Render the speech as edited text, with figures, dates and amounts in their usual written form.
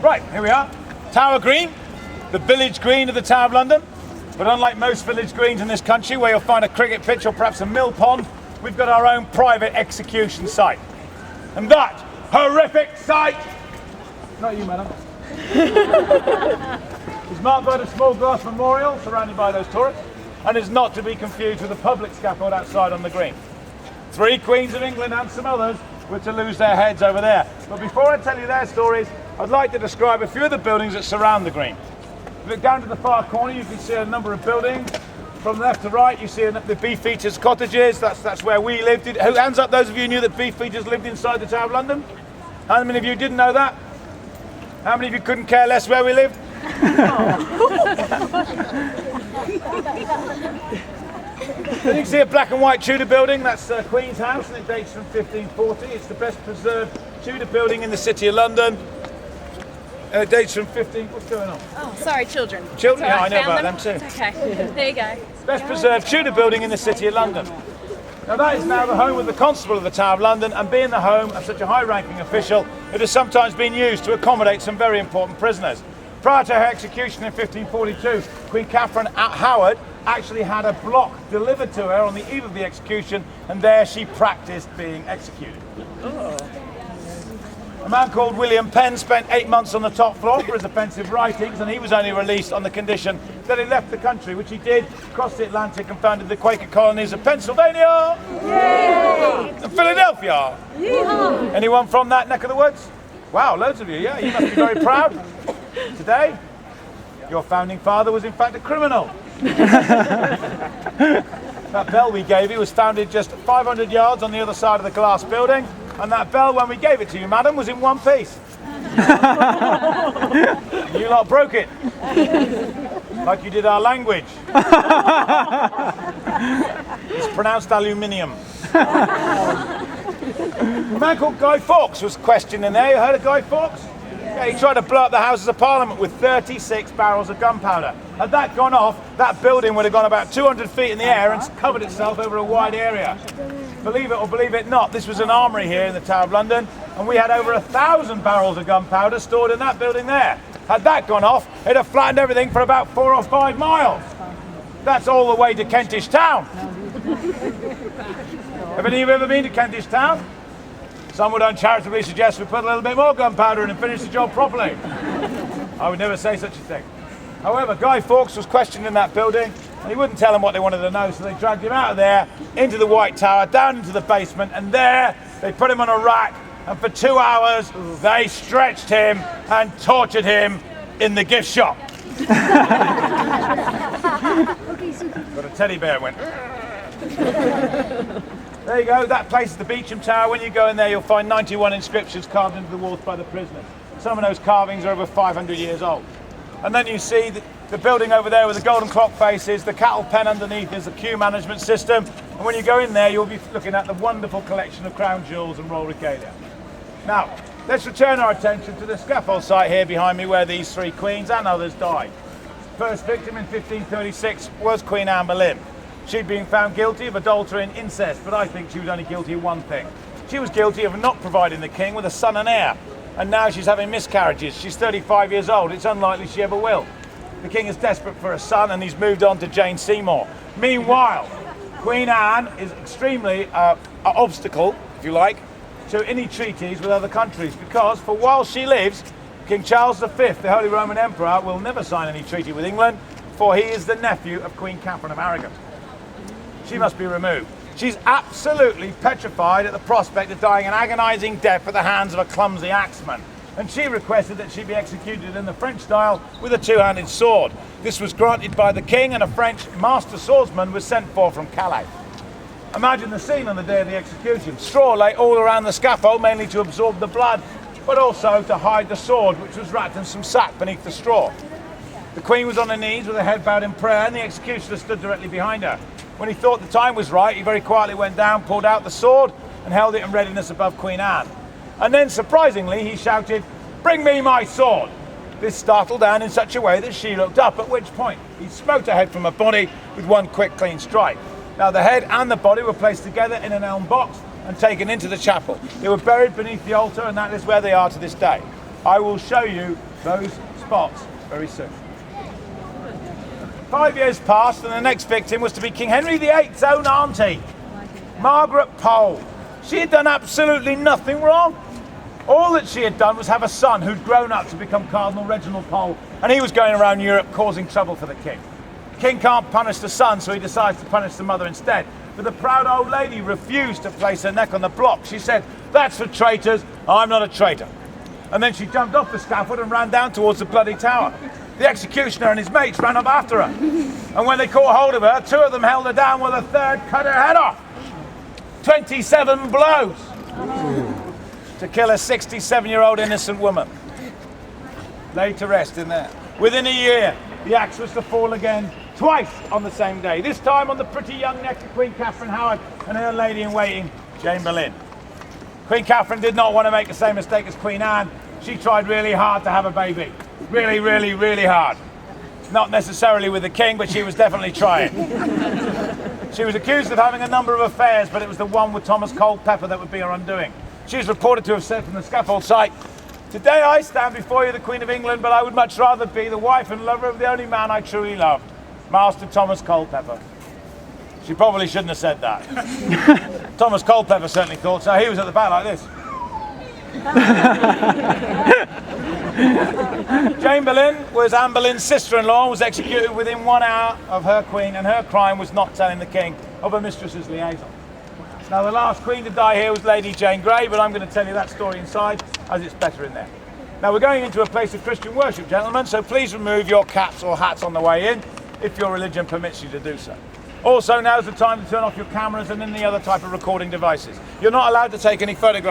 Right, here we are. Tower Green, the village green of the Tower of London. But unlike most village greens in this country, where you'll find a cricket pitch or perhaps a mill pond, we've got our own private execution site. And that horrific sight, not you, madam, is marked by the small glass memorial surrounded by those turrets, and is not to be confused with the public scaffold outside on the green. 3 Queens of England and some others were to lose their heads over there. But before I tell you their stories, I'd like to describe a few of the buildings that surround the green. If you look down to the far corner, you can see a number of buildings. From left to right, you see the Beefeaters cottages. That's where we lived. Hands up those of you who knew that Beefeaters lived inside the Tower of London? How many of you didn't know that? How many of you couldn't care less where we lived? Then you can see a black and white Tudor building. That's Queen's House, and it dates from 1540. It's the best preserved Tudor building in the City of London. It dates from 15... What's going on? Oh, sorry, children. Children? Sorry, Yeah, I know about them too. It's okay. There you go. Best preserved Tudor building in the City of London. Now that is now the home of the Constable of the Tower of London, and being the home of such a high-ranking official, it has sometimes been used to accommodate some very important prisoners. Prior to her execution in 1542, Queen Catherine Howard actually had a block delivered to her on the eve of the execution, and there she practiced being executed. Oh. A man called William Penn spent 8 months on the top floor for his offensive writings, and he was only released on the condition that he left the country, which he did, crossed the Atlantic and founded the Quaker colonies of Pennsylvania and Philadelphia. Yeehaw. Anyone from that neck of the woods? Wow, loads of you, yeah, you must be very proud. Today, your founding father was in fact a criminal. That bell we gave you was founded just 500 yards on the other side of the glass building, and that bell, when we gave it to you, madam, was in one piece. You lot broke it, like you did our language. It's pronounced aluminium. A man called Guy Fawkes was questioned in there. You heard of Guy Fawkes? Yeah, he tried to blow up the Houses of Parliament with 36 barrels of gunpowder. Had that gone off, that building would have gone about 200 feet in the air and covered itself over a wide area. Believe it or believe it not, this was an armoury here in the Tower of London, and we had over 1,000 barrels of gunpowder stored in that building there. Had that gone off, it'd have flattened everything for about 4 or 5 miles. That's all the way to Kentish Town. Have any of you ever been to Kentish Town? Some would uncharitably suggest we put a little bit more gunpowder in and finish the job properly. I would never say such a thing. However, Guy Fawkes was questioned in that building, and he wouldn't tell them what they wanted to know, so they dragged him out of there, into the White Tower, down into the basement, and there they put him on a rack, and for 2 hours they stretched him and tortured him in the gift shop. Got a teddy bear went. There you go, that place is the Beauchamp Tower. When you go in there, you'll find 91 inscriptions carved into the walls by the prisoners. Some of those carvings are over 500 years old. And then you see the building over there with the golden clock faces, the cattle pen underneath is the queue management system. And when you go in there, you'll be looking at the wonderful collection of crown jewels and royal regalia. Now, let's return our attention to the scaffold site here behind me, where these 3 queens and others died. First victim in 1536 was Queen Anne Boleyn. She'd been found guilty of adultery and incest, but I think she was only guilty of one thing. She was guilty of not providing the king with a son and heir, and now she's having miscarriages. She's 35 years old. It's unlikely she ever will. The king is desperate for a son, and he's moved on to Jane Seymour. Meanwhile, Queen Anne is extremely an obstacle, if you like, to any treaties with other countries, because for while she lives, King Charles V, the Holy Roman Emperor, will never sign any treaty with England, for he is the nephew of Queen Catherine of Aragon. She must be removed. She's absolutely petrified at the prospect of dying an agonising death at the hands of a clumsy axeman, and she requested that she be executed in the French style with a 2-handed sword. This was granted by the king, and a French master swordsman was sent for from Calais. Imagine the scene on the day of the execution. Straw lay all around the scaffold, mainly to absorb the blood, but also to hide the sword, which was wrapped in some sack beneath the straw. The Queen was on her knees with her head bowed in prayer, and the executioner stood directly behind her. When he thought the time was right, he very quietly went down, pulled out the sword, and held it in readiness above Queen Anne. And then, surprisingly, he shouted, "Bring me my sword!" This startled Anne in such a way that she looked up, at which point he smote her head from her body with one quick, clean strike. Now, the head and the body were placed together in an elm box and taken into the chapel. They were buried beneath the altar, and that is where they are to this day. I will show you those spots very soon. 5 years passed and the next victim was to be King Henry VIII's own auntie, Margaret Pole. She had done absolutely nothing wrong. All that she had done was have a son who'd grown up to become Cardinal Reginald Pole, and he was going around Europe causing trouble for the king. The king can't punish the son, so he decides to punish the mother instead. But the proud old lady refused to place her neck on the block. She said, "That's for traitors, I'm not a traitor." And then she jumped off the scaffold and ran down towards the bloody tower. The executioner and his mates ran up after her. And when they caught hold of her, 2 of them held her down while the third cut her head off. 27 blows to kill a 67-year-old innocent woman. Laid to rest in there. Within a year, the axe was to fall again, twice on the same day. This time on the pretty young neck of Queen Catherine Howard and her lady-in-waiting, Jane Boleyn. Queen Catherine did not want to make the same mistake as Queen Anne. She tried really hard to have a baby. Really, really, really hard. Not necessarily with the king, but she was definitely trying. She was accused of having a number of affairs, but it was the one with Thomas Culpeper that would be her undoing. She is reported to have said from the scaffold site, "Today I stand before you, the Queen of England, but I would much rather be the wife and lover of the only man I truly loved, Master Thomas Culpeper." She probably shouldn't have said that. Thomas Culpeper certainly thought so. He was at the back like this. Jane Boleyn was Anne Boleyn's sister-in-law and was executed within 1 hour of her queen, and her crime was not telling the king of her mistress's liaison. Now, the last queen to die here was Lady Jane Grey, but I'm going to tell you that story inside, as it's better in there. Now, we're going into a place of Christian worship, gentlemen, so please remove your caps or hats on the way in, if your religion permits you to do so. Also, now's the time to turn off your cameras and any other type of recording devices. You're not allowed to take any photographs.